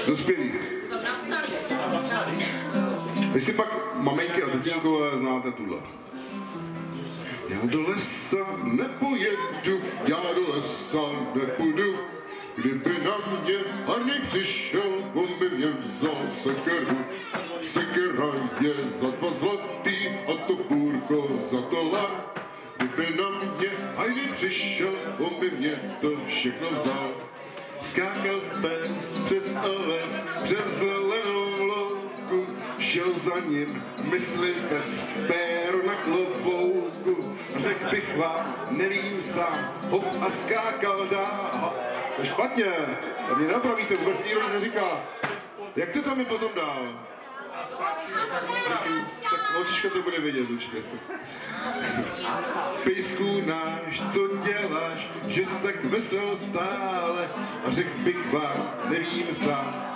Dospělí. Jestli pak maminky a tatínkové znáte tuhle. Já do lesa nepojedu, já do lesa nepůjdu. Kdyby na mě Hardy přišel, on by mě vzal sekeru. Sekera je za 2 zlatý a to půrko za $1. Kdyby na mě Hardy přišel, on by mě to všechno vzal. Skákal pes přes oves, přes zelenou louku, šel za ním myslivec, péro na klobouku. Řekl bych vám, nevím sám, hop a skákal dál. To je špatně, a mě napravíte, vůbec nikdo neříká. Jak to tam je potom dál? Tak holčička to bude vědět určitě. Pejsku náš, co děláš, že jsi tak vesel stále? A řekl bych vám, nevím sám,